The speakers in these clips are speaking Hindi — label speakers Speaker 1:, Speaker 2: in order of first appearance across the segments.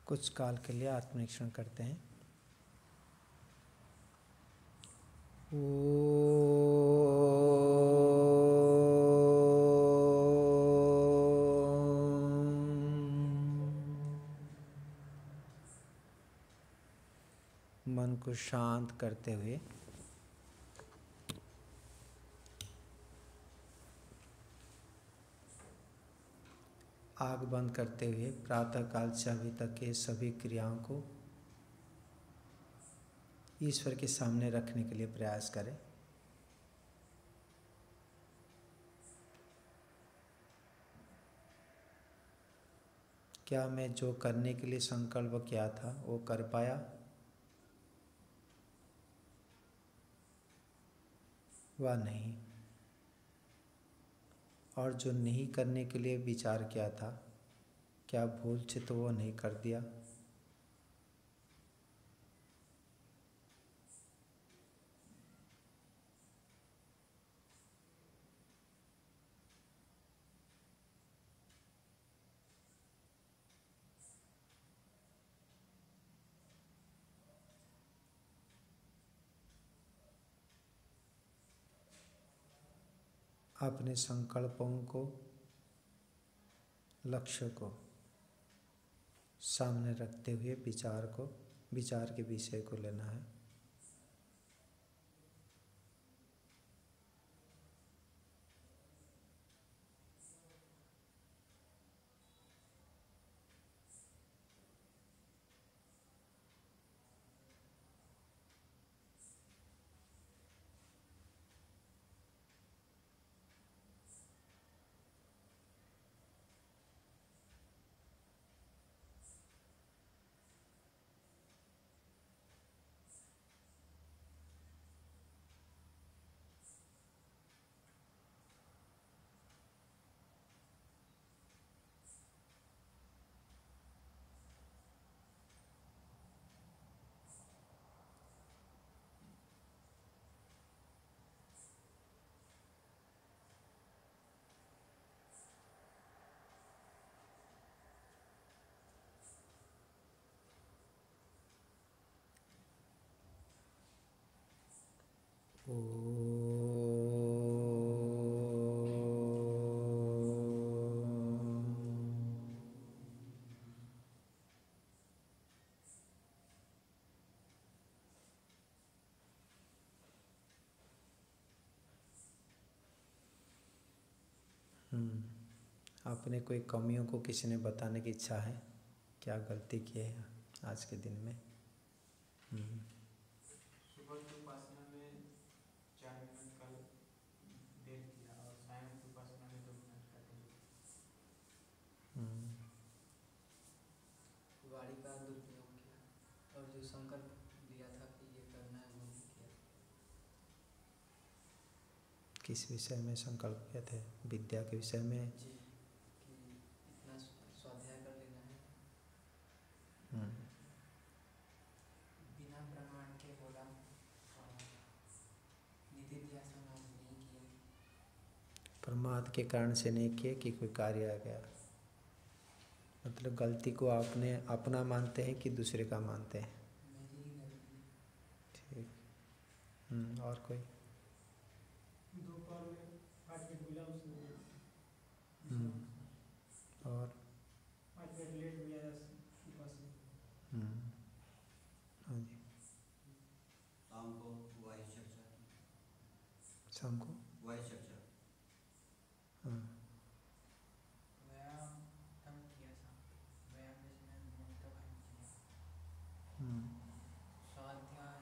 Speaker 1: कुछ काल के लिए आत्मनिरीक्षण करते हैं। मन को शांत करते हुए आँख बंद करते हुए प्रातःकाल से अभी तक के सभी क्रियाओं को ईश्वर के सामने रखने के लिए प्रयास करें। क्या मैं जो करने के लिए संकल्प किया था वो कर पाया? वा नहीं। और जो नहीं करने के लिए विचार किया था, क्या भूल से तो वो नहीं कर दिया? अपने संकल्पों को, लक्ष्य को सामने रखते हुए विचार के विषय को लेना है। अपने कोई कमियों को किसी ने बताने की इच्छा है? क्या गलती की है आज के दिन में?
Speaker 2: सुबह की उपासना में 4 मिनट कल देर किया और सायं की उपासना में 2 मिनट का देर किया। वाणी का दुरुपयोग किया और जो संकल्प लिया था कि ये करना है वो नहीं किया।
Speaker 1: किस विषय में संकल्प किए थे? विद्या के विषय में?
Speaker 2: जी, कि इतना स्वाध्याय कर लेना है। बिना प्रमाण के बोला और निधिध्यासन आज नहीं किया।
Speaker 1: प्रमाद के कारण से नहीं किए कि कोई कार्य आ गया? मतलब गलती को आपने अपना मानते हैं कि दूसरे का मानते हैं?
Speaker 2: मेरी ही गलती।
Speaker 1: ठीक। और कोई?
Speaker 2: दोपहर में 5 मिनट मिला उसमें
Speaker 1: और
Speaker 2: 5 मिनट लेट हो गया उपासना।
Speaker 1: हाँ जी।
Speaker 3: शाम को वायु चर्चा।
Speaker 1: शाम को
Speaker 3: वायु चर्चा।
Speaker 1: हाँ।
Speaker 2: व्यायाम तब किया था, व्यायाम के समय में तब नहीं किया। स्वाध्याय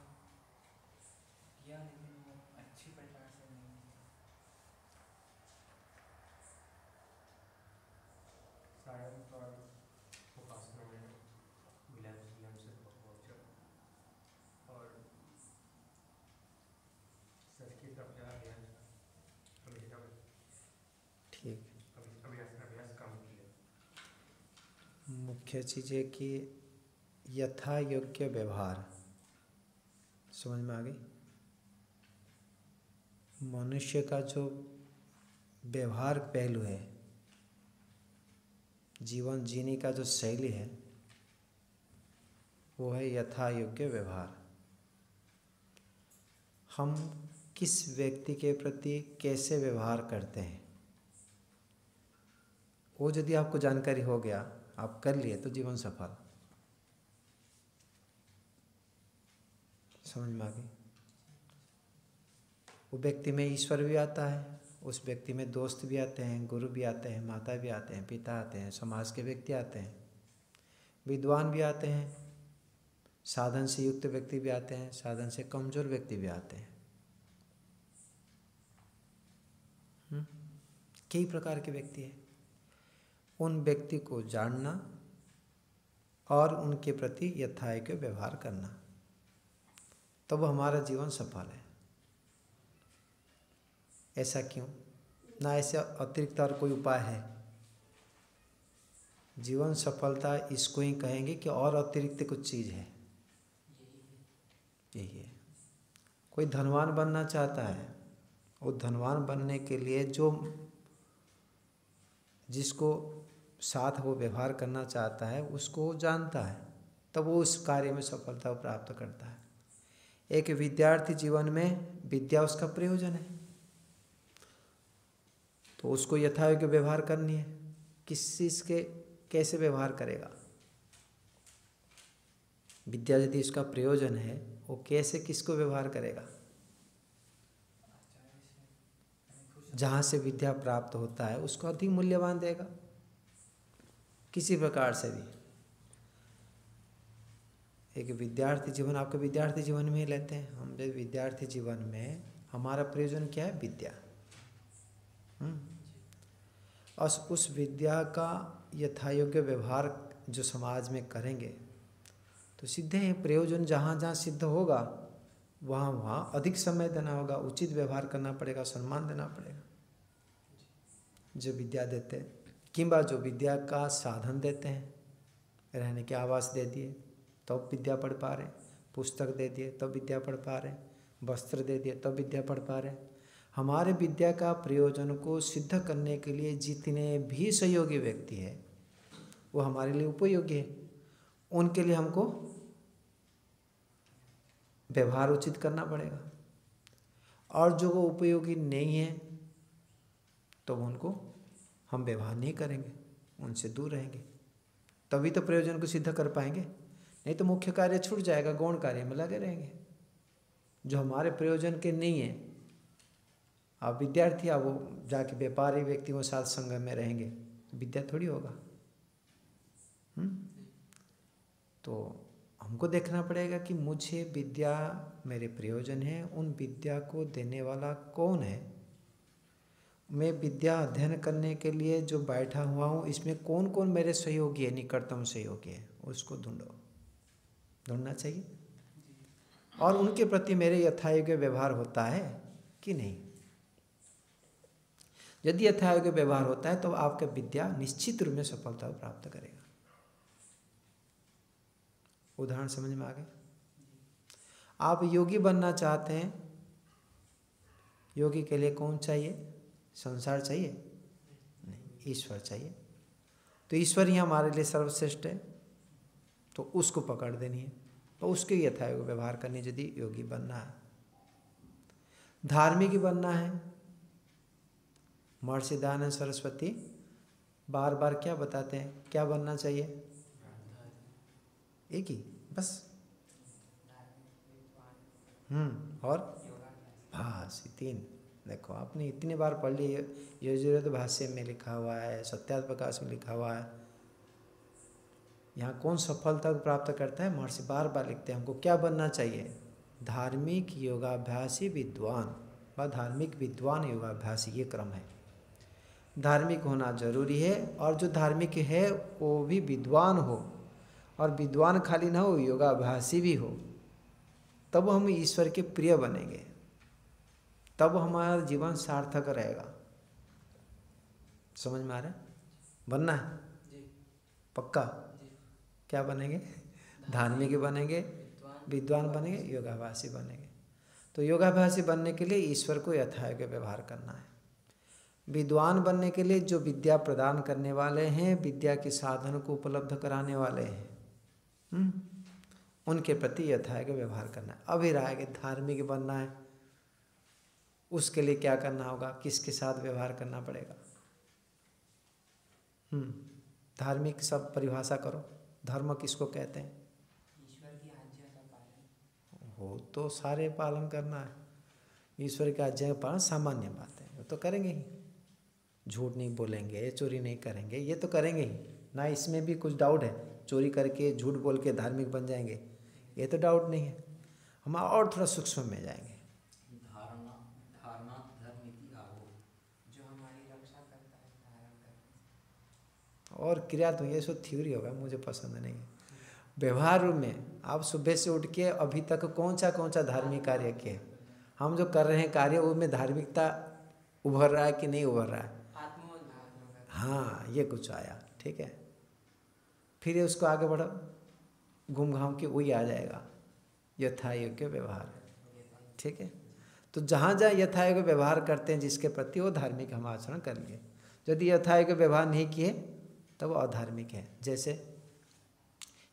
Speaker 2: किया लेकिन वो अच्छी प्रकार से नहीं किया। सायं पर उपासना में विलंब से पहुँचा और संस्कृत अभ्यास
Speaker 1: ठीक।
Speaker 2: अभ्यास कम किया।
Speaker 1: मुख्य चीज़ है कि यथा योग्य व्यवहार समझ में आ गई? मनुष्य का जो व्यवहार पहलू है, जीवन जीने का जो शैली है, वो है यथा योग्य व्यवहार। हम किस व्यक्ति के प्रति कैसे व्यवहार करते हैं, वो यदि आपको जानकारी हो गया, आप कर लिए, तो जीवन सफल। समझ में आ गई? वो व्यक्ति में ईश्वर भी आता है, उस व्यक्ति में दोस्त भी आते हैं, गुरु भी आते हैं, माता भी आते हैं, पिता आते हैं, समाज के व्यक्ति आते हैं, विद्वान भी आते हैं, साधन से युक्त व्यक्ति भी आते हैं, साधन से कमजोर व्यक्ति भी आते हैं। कई प्रकार के व्यक्ति हैं। उन व्यक्ति को जानना और उनके प्रति यथायोग्य व्यवहार करना, तब हमारा जीवन सफल है। ऐसा क्यों? ना ऐसे अतिरिक्त और कोई उपाय है? जीवन सफलता इसको ही कहेंगे कि और अतिरिक्त कुछ चीज़ है? यही है। कोई धनवान बनना चाहता है, वो धनवान बनने के लिए जिसको साथ वो व्यवहार करना चाहता है उसको वो जानता है, तब वो उस कार्य में सफलता प्राप्त करता है। एक विद्यार्थी जीवन में विद्या उसका प्रयोजन है, तो उसको यथायोग्य व्यवहार करनी है। किस चीज़ के कैसे व्यवहार करेगा? विद्या यदि उसका प्रयोजन है, वो कैसे किसको व्यवहार करेगा? जहाँ से विद्या प्राप्त होता है उसको अधिक मूल्यवान देगा, किसी प्रकार से भी। एक विद्यार्थी जीवन, आपके विद्यार्थी जीवन में ही लेते हैं हम। जब विद्यार्थी जीवन में हमारा प्रयोजन क्या है? विद्या। और उस विद्या का यथायोग्य व्यवहार जो समाज में करेंगे तो सीधे ही प्रयोजन जहाँ जहाँ सिद्ध होगा वहाँ वहाँ अधिक समय देना होगा, उचित व्यवहार करना पड़ेगा, सम्मान देना पड़ेगा। जो विद्या देते हैं, किंबा जो विद्या का साधन देते हैं, रहने के आवास दे दिए तब विद्या पढ़ पा रहे, पुस्तक दे दिए तब विद्या पढ़ पा रहे, वस्त्र दे दिए तब विद्या पढ़ पा रहे। हमारे विद्या का प्रयोजन को सिद्ध करने के लिए जितने भी सहयोगी व्यक्ति हैं वो हमारे लिए उपयोगी है। उनके लिए हमको व्यवहार उचित करना पड़ेगा, और जो वो उपयोगी नहीं है तो उनको हम व्यवहार नहीं करेंगे, उनसे दूर रहेंगे, तभी तो प्रयोजन को सिद्ध कर पाएंगे। नहीं तो मुख्य कार्य छूट जाएगा, गौण कार्य में लगे रहेंगे जो हमारे प्रयोजन के नहीं है। आप विद्यार्थी, आप वो जाके व्यापारी व्यक्तियों के साथ संग में रहेंगे, विद्या थोड़ी होगा। तो हमको देखना पड़ेगा कि मुझे विद्या मेरे प्रयोजन है, उन विद्या को देने वाला कौन है। मैं विद्या अध्ययन करने के लिए जो बैठा हुआ हूँ, इसमें कौन कौन मेरे सहयोगी है, निकटतम सहयोगी है, उसको ढूंढना चाहिए। और उनके प्रति मेरे यथायोग्य व्यवहार होता है कि नहीं। यदि यथायोग्य व्यवहार होता है तो आपका विद्या निश्चित रूप में सफलता प्राप्त करेगा। उदाहरण समझ में आ गए? आप योगी बनना चाहते हैं, योगी के लिए कौन चाहिए? संसार चाहिए? नहीं, ईश्वर चाहिए। तो ईश्वर ही हमारे लिए सर्वश्रेष्ठ है, तो उसको पकड़ देनी है और उसके यथायोग्य व्यवहार करनी। यदि योगी बनना है, धार्मिक बनना है, महर्षि दयानंद सरस्वती बार बार क्या बताते हैं, क्या बनना चाहिए? एक ही बस। और भाष, 3। देखो आपने इतने बार पढ़ ली, यजुर्वेद भाष्य में लिखा हुआ है, सत्यार्थ प्रकाश में लिखा हुआ है। यहाँ कौन सफलता को प्राप्त करता है? महर्षि बार बार लिखते हैं हमको क्या बनना चाहिए। धार्मिक योगाभ्यासी विद्वान व धार्मिक विद्वान योगाभ्यासी, ये क्रम है। धार्मिक होना जरूरी है, और जो धार्मिक है वो भी विद्वान हो, और विद्वान खाली ना हो, योगाभ्यासी भी हो। तब हम ईश्वर के प्रिय बनेंगे, तब हमारा जीवन सार्थक रहेगा। समझ में आ रहा है? बनना है पक्का? क्या बनेंगे? धार्मिक बनेंगे, विद्वान बनेंगे, योगाभ्यासी बनेंगे। तो योगाभ्यासी बनने के लिए ईश्वर को यथायोग्य व्यवहार करना है। विद्वान बनने के लिए जो विद्या प्रदान करने वाले हैं, विद्या के साधन को उपलब्ध कराने वाले हैं, उनके प्रति यथायोग्य व्यवहार करना है। अभी रहा है कि धार्मिक बनना है, उसके लिए क्या करना होगा, किसके साथ व्यवहार करना पड़ेगा। धार्मिक सब परिभाषा करो, धर्म किसको कहते हैं?
Speaker 2: ईश्वर की आज्ञा का पालन
Speaker 1: हो तो सारे पालन करना है। ईश्वर की आज्ञा का पालन सामान्य बात है, वो तो करेंगे ही। झूठ नहीं बोलेंगे, चोरी नहीं करेंगे, ये तो करेंगे ही ना। इसमें भी कुछ डाउट है? चोरी करके झूठ बोल के धार्मिक बन जाएंगे, ये तो डाउट नहीं है। हम और थोड़ा सूक्ष्म में जाएंगे।
Speaker 3: धारणा धर्म की आहो,
Speaker 2: जो हमारी रक्षा करता है धारण करने
Speaker 1: और क्रिया तो ये सब थ्योरी होगा, मुझे पसंद नहीं है। व्यवहार में आप सुबह से उठ के अभी तक कौन सा धार्मिक कार्य किए? हम जो कर रहे हैं कार्य, उसमें धार्मिकता उभर रहा है कि नहीं उभर रहा है? हाँ, ये कुछ आया, ठीक है। फिर ये उसको आगे बढ़ो, घूम घाम के वही आ जाएगा, यथा योग्य व्यवहार, ठीक है। तो जहाँ जहाँ यथा योग्य व्यवहार करते हैं जिसके प्रति, वो धार्मिक हम आचरण कर लिए। यदि यथा योग्य व्यवहार नहीं किए तब वो अधार्मिक है। जैसे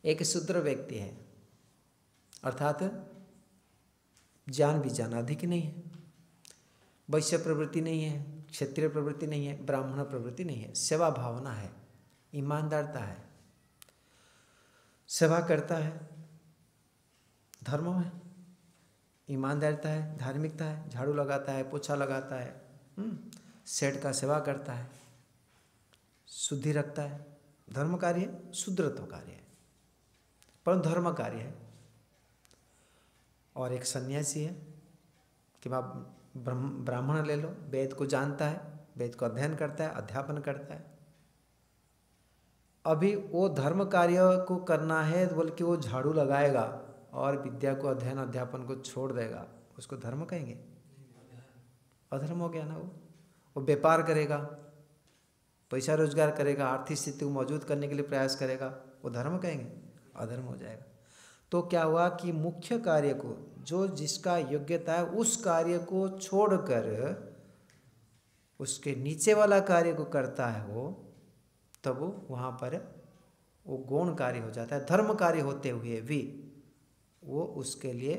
Speaker 1: एक शूद्र व्यक्ति है, अर्थात ज्ञान विज्ञान अधिक नहीं है, वैश्य प्रवृत्ति नहीं है, क्षत्रिय प्रवृत्ति नहीं है, ब्राह्मण प्रवृत्ति नहीं है, सेवा भावना है, ईमानदारता है, सेवा करता है, धर्म है, ईमानदारता है, धार्मिकता है, झाड़ू लगाता है, पोछा लगाता है, सेठ का सेवा करता है, शुद्धि रखता है, धर्म कार्य है, शूद्रत्व कार्य है, परंतु धर्म कार्य है। और एक सन्यासी है कि आप ब्राह्मण ले लो, वेद को जानता है, वेद को अध्ययन करता है, अध्यापन करता है। अभी वो धर्म कार्य को करना है बल्कि वो झाड़ू लगाएगा और विद्या को अध्ययन अध्यापन को छोड़ देगा, उसको धर्म कहेंगे? अधर्म हो गया ना। वो व्यापार करेगा, पैसा रोजगार करेगा, आर्थिक स्थिति को मौजूद करने के लिए प्रयास करेगा, वो धर्म कहेंगे? अधर्म हो जाएगा। तो क्या हुआ कि मुख्य कार्य को, जो जिसका योग्यता है उस कार्य को छोड़कर उसके नीचे वाला कार्य को करता है वो, तब वो वहाँ पर वो गौण कार्य हो जाता है। धर्म कार्य होते हुए भी वो उसके लिए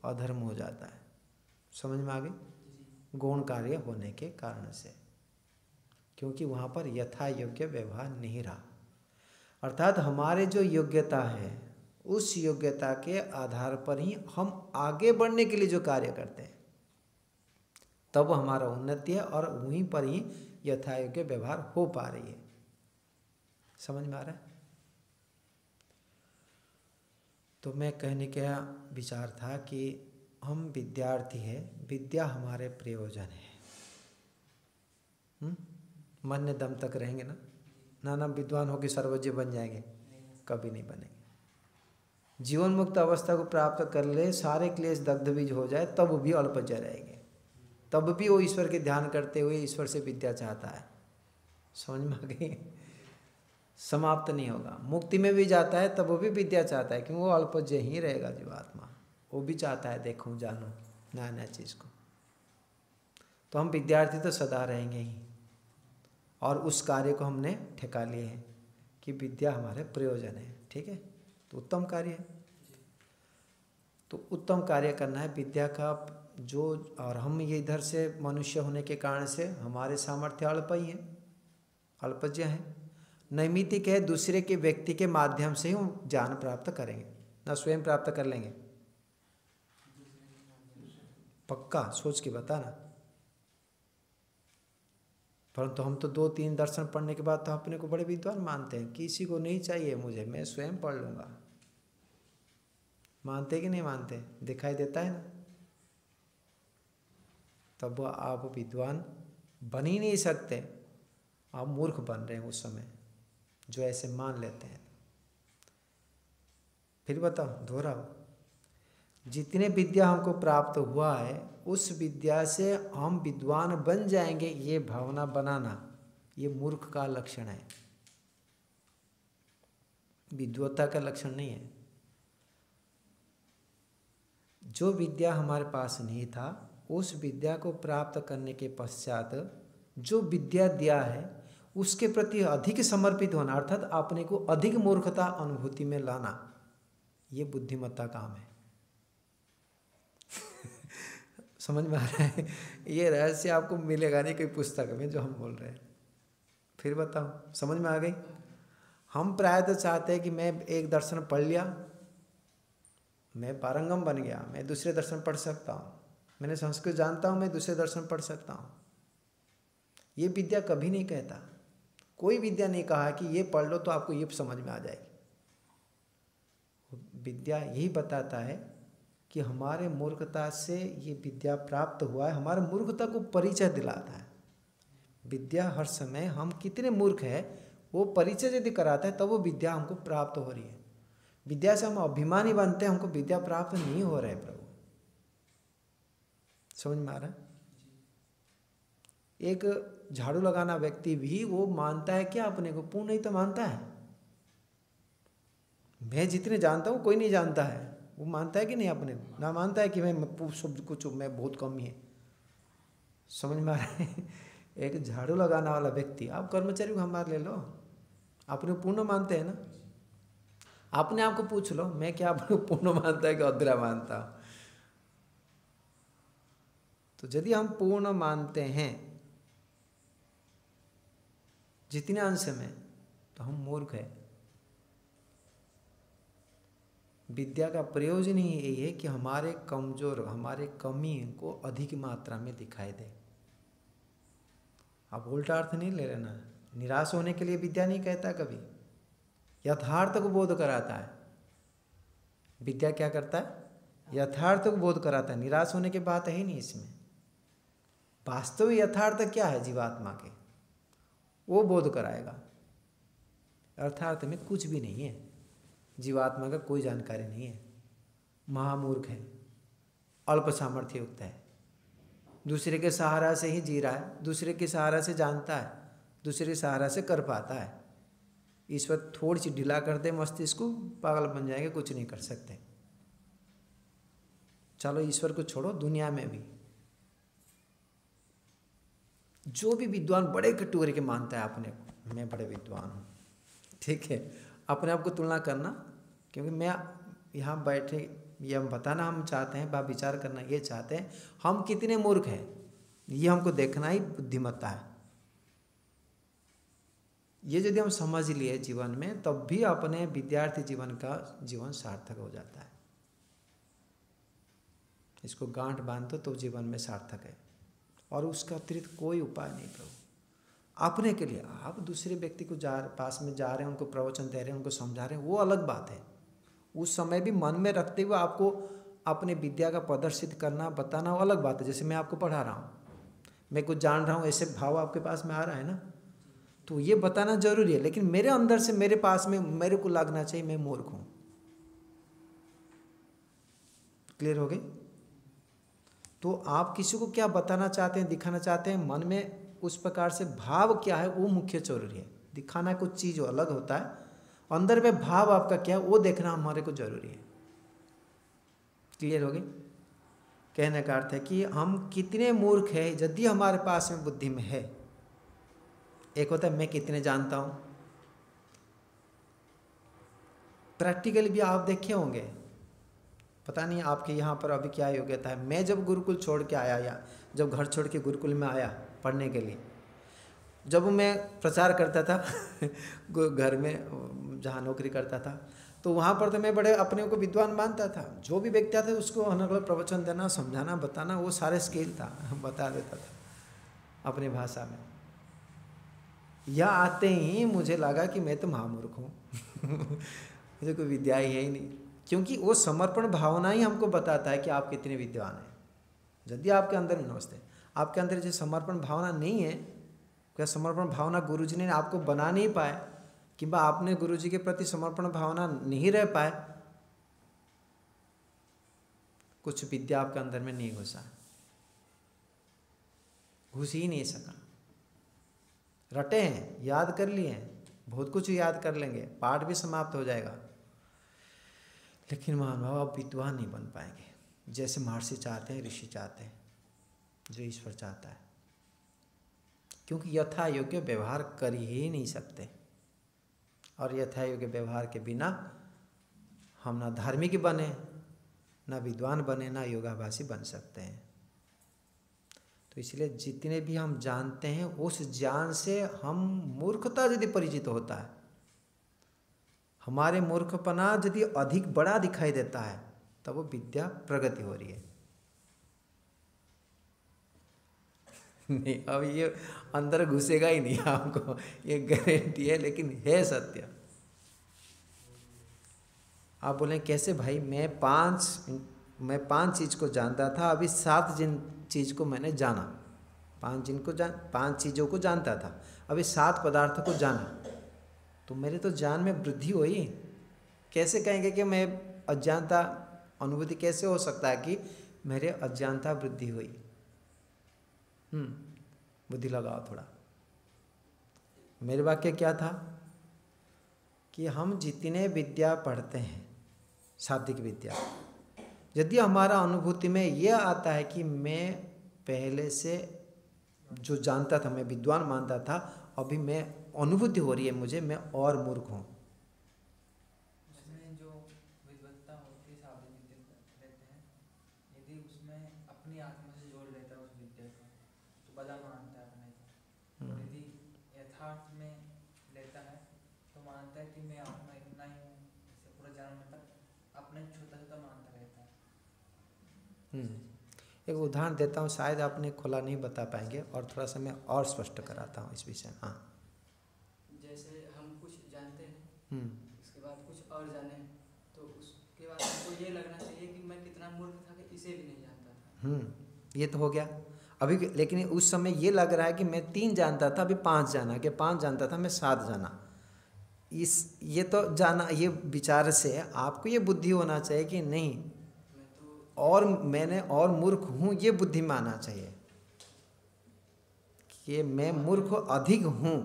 Speaker 1: अधर्म हो जाता है। समझ में आ गई? गौण कार्य होने के कारण से, क्योंकि वहाँ पर यथा योग्य व्यवहार नहीं रहा। अर्थात हमारे जो योग्यता है उस योग्यता के आधार पर ही हम आगे बढ़ने के लिए जो कार्य करते हैं तब हमारा उन्नति है और वहीं पर ही यथा योग्य व्यवहार हो पा रही है। समझ में आ रहा है? तो मैं कहने का विचार था कि हम विद्यार्थी हैं, विद्या हमारे प्रयोजन है। मरने दम तक रहेंगे ना, नाना विद्वान होकर सर्वज्ञ बन जाएंगे? कभी नहीं बनेंगे। जीवन मुक्त अवस्था को प्राप्त कर ले, सारे क्लेश दग्ध बीज हो जाए, तब भी अल्पज्ञ रहेंगे, तब भी वो ईश्वर के ध्यान करते हुए ईश्वर से विद्या चाहता है। समझ में आ गई? समाप्त नहीं होगा। मुक्ति में भी जाता है तब वो भी विद्या चाहता है, क्योंकि वो अल्पज्ञ ही रहेगा जीवात्मा। वो भी चाहता है देखूं जानूं नया नया चीज़ को। तो हम विद्यार्थी तो सदा रहेंगे ही, और उस कार्य को हमने ठेका लिए हैं कि विद्या हमारे प्रयोजन है। ठीक है, तो उत्तम कार्य है, तो उत्तम कार्य करना है विद्या का जो। और हम ये इधर से मनुष्य होने के कारण से हमारे सामर्थ्य अल्प ही हैं, अल्पज्ञ हैं। नैमित्तिक है, दूसरे के व्यक्ति के माध्यम से ही हम ज्ञान प्राप्त करेंगे, ना स्वयं प्राप्त कर लेंगे। पक्का सोच के बता ना। परंतु हम तो 2-3 दर्शन पढ़ने के बाद तो अपने को बड़े विद्वान मानते हैं। किसी को नहीं चाहिए मुझे, मैं स्वयं पढ़ लूँगा। मानते कि नहीं मानते? दिखाई देता है ना। तब आप विद्वान बन ही नहीं सकते, आप मूर्ख बन रहे हैं उस समय जो ऐसे मान लेते हैं। फिर बताओ, दोहराओ, जितने विद्या हमको प्राप्त हुआ है उस विद्या से हम विद्वान बन जाएंगे, ये भावना बनाना ये मूर्ख का लक्षण है, विद्वता का लक्षण नहीं है। जो विद्या हमारे पास नहीं था उस विद्या को प्राप्त करने के पश्चात जो विद्या दिया है उसके प्रति अधिक समर्पित होना, अर्थात अपने को अधिक मूर्खता अनुभूति में लाना, ये बुद्धिमत्ता काम है। समझ में आ रहा है? ये रहस्य आपको मिलेगा नहीं कोई पुस्तक में जो हम बोल रहे हैं। फिर बताओ, समझ में आ गई? हम प्रायः चाहते हैं कि मैं एक दर्शन पढ़ लिया, मैं पारंगम बन गया, मैं दूसरे दर्शन पढ़ सकता हूँ, मैंने संस्कृत जानता हूँ, मैं दूसरे दर्शन पढ़ सकता हूँ। ये विद्या कभी नहीं कहता, कोई विद्या नहीं कहा कि ये पढ़ लो तो आपको ये समझ में आ जाएगी। विद्या यही बताता है कि हमारे मूर्खता से ये विद्या प्राप्त हुआ है, हमारे मूर्खता को परिचय दिलाता है। विद्या हर समय हम कितने मूर्ख हैं वो परिचय यदि कराता है तब वो विद्या हमको प्राप्त हो रही है। विद्या से हम अभिमानी बनते हैं, हमको विद्या प्राप्त नहीं हो रहा है। प्रभु समझ में आ रहा है? एक झाड़ू लगाना व्यक्ति भी वो मानता है क्या अपने को? पूर्ण ही तो मानता है। मैं जितने जानता हूँ कोई नहीं जानता है, वो मानता है कि नहीं अपने को? ना मानता है कि मैं सब कुछ, मैं बहुत कम ही है। समझ में आ रहा है? एक झाड़ू लगाने वाला व्यक्ति, आप कर्मचारी को हमारे ले लो, अपने पूर्ण मानते हैं ना? अपने आप को पूछ लो, मैं क्या अपने पूर्ण मानता है कि अधूरा मानता हूँ? तो यदि हम पूर्ण मानते हैं जितने अंश में, तो हम मूर्ख है। विद्या का प्रयोजन ही यही है कि हमारे कमजोर, हमारे कमी को अधिक मात्रा में दिखाई दे। आप उल्टा अर्थ नहीं ले लेना। निराश होने के लिए विद्या नहीं कहता कभी, यथार्थ को बोध कराता है। विद्या क्या करता है? यथार्थ को बोध कराता है। निराश होने की बात है ही नहीं इसमें। वास्तविक यथार्थ क्या है जीवात्मा के, वो बोध कराएगा। अर्थार्थ में कुछ भी नहीं है, जीवात्मा का कोई जानकारी नहीं है, महामूर्ख है, अल्प सामर्थ्य युक्त है, दूसरे के सहारा से ही जी रहा है, दूसरे के सहारा से जानता है, दूसरे के सहारा से कर पाता है। ईश्वर थोड़ी सी ढीला कर दे मस्तिष्क को, पागल बन जाएंगे, कुछ नहीं कर सकते। चलो ईश्वर को छोड़ो, दुनिया में भी जो भी विद्वान बड़े कटोरे के मानता है अपने को, मैं बड़े विद्वान हूँ, ठीक है, अपने आप को तुलना करना, क्योंकि मैं यहाँ बैठे, ये हम बताना हम चाहते हैं, विचार करना ये चाहते हैं, हम कितने मूर्ख हैं ये हमको देखना ही बुद्धिमत्ता है। ये यदि हम समझ लिए जीवन में, तब भी अपने विद्यार्थी जीवन का जीवन सार्थक हो जाता है। इसको गांठ बांध दो तो जीवन में सार्थक है, और उसका अतिरिक्त कोई उपाय नहीं प्रभु। अपने के लिए आप दूसरे व्यक्ति को पास में जा रहे हैं, उनको प्रवचन दे रहे हैं, उनको समझा रहे हैं, वो अलग बात है। उस समय भी मन में रखते हुए आपको अपने विद्या का प्रदर्शित करना, बताना, वो अलग बात है। जैसे मैं आपको पढ़ा रहा हूँ, मैं कुछ जान रहा हूँ, ऐसे भाव आपके पास में आ रहा है ना, तो ये बताना जरूरी है। लेकिन मेरे अंदर से, मेरे पास में, मेरे को लगना चाहिए मैं मूर्ख हूँ। क्लियर हो गई? तो आप किसी को क्या बताना चाहते हैं, दिखाना चाहते हैं, मन में उस प्रकार से भाव क्या है वो मुख्य जरूरी है। दिखाना कुछ चीज़ अलग होता है, अंदर में भाव आपका क्या है वो देखना हमारे को जरूरी है। क्लियर हो गई? कहने का अर्थ है कि हम कितने मूर्ख हैं यदि हमारे पास में बुद्धि में है। एक होता है मैं कितने जानता हूँ, प्रैक्टिकली भी आप देखे होंगे, पता नहीं आपके यहाँ पर अभी क्या योग्यता है। मैं जब गुरुकुल छोड़ के आया, या जब घर छोड़ के गुरुकुल में आया पढ़ने के लिए, जब मैं प्रचार करता था घर में जहाँ नौकरी करता था, तो वहाँ पर तो मैं बड़े अपने को विद्वान मानता था। जो भी व्यक्ति आता था उसको अलग अलग प्रवचन देना, समझाना, बताना, वो सारे स्किल था, बता देता था अपनी भाषा में। यह आते ही मुझे लगा कि मैं तो महामूर्ख हूँ मुझे कोई विद्या ही है ही नहीं, क्योंकि वो समर्पण भावना ही हमको बताता है कि आप कितने विद्वान हैं। यदि आपके अंदर, नमस्ते, आपके अंदर जो समर्पण भावना नहीं है, क्या समर्पण भावना गुरुजी ने आपको बना नहीं पाए, कि आपने गुरुजी के प्रति समर्पण भावना नहीं रह पाए, कुछ विद्या आपके अंदर में नहीं घुसा, घुस ही नहीं सका। रटे हैं, याद कर लिए हैं, बहुत कुछ याद कर लेंगे, पाठ भी समाप्त हो जाएगा, लेकिन महानुभाव आप विद्वान नहीं बन पाएंगे जैसे महर्षि चाहते हैं, ऋषि चाहते हैं, जो ईश्वर चाहता है। क्योंकि यथा योग्य व्यवहार कर ही नहीं सकते, और यथा योग्य व्यवहार के बिना हम ना धार्मिक बने, ना विद्वान बने, ना योगाभ्यासी बन सकते हैं। तो इसलिए जितने भी हम जानते हैं उस ज्ञान से हम मूर्खता यदि परिचित होता है, हमारे मूर्खपना यदि अधिक बड़ा दिखाई देता है, तब वो विद्या प्रगति हो रही है। नहीं, अब ये अंदर घुसेगा ही नहीं आपको, ये गारंटी है, लेकिन है सत्य। आप बोले कैसे भाई, मैं पांच चीज को जानता था, अभी 7 चीज को मैंने जाना। 5 चीजों को जानता था, अभी 7 पदार्थों को जाना, तो मेरे तो ज्ञान में वृद्धि हुई। कैसे कहेंगे कि मैं अज्ञानता अनुभूति, कैसे हो सकता है कि मेरे अज्ञानता वृद्धि हुई? बुद्धि लगाओ थोड़ा। मेरे वाक्य क्या था कि हम जितने विद्या पढ़ते हैं, शाब्दिक विद्या, यदि हमारा अनुभूति में यह आता है कि मैं पहले से जो जानता था, मैं विद्वान मानता था, अभी मैं अनुभूति हो रही है मुझे, मैं और मूर्ख हूँ।
Speaker 2: उसमें जो विद्वत्ता होती है शाब्दिक विद्या कहते हैं, यदि उसमें अपनी आत्मा से जोड़ लेता है उस विद्या को, तो बड़ा मानता है अपने को। और यदि यथार्थ में लेता है तो मानता है कि मैं आत्मा इतना ही हूँ, इसे पूरा जानने तक अपने छोटा छोटा मानता रहता है।
Speaker 1: एक उदाहरण देता हूँ, शायद आपने खुला नहीं बता पाएंगे, और थोड़ा सा मैं और स्पष्ट कराता हूँ इस विषय में। हाँ,
Speaker 4: जैसे हम कुछ जानते हैं, उसके बाद कुछ और जाने, तो उसके बाद हमको ये लगना चाहिए कि मैं कितना मूर्ख था कि इसे भी नहीं जानता था।
Speaker 1: ये तो हो गया अभी, लेकिन उस समय ये लग रहा है कि मैं 3 जानता था, अभी 5 जाना, कि 5 जानता था मैं 7 जाना। ये तो जाना, ये विचार से आपको ये बुद्धि होना चाहिए कि नहीं, और मैंने और मूर्ख हूँ, ये बुद्धि में आना चाहिए कि मैं मूर्ख अधिक हूँ।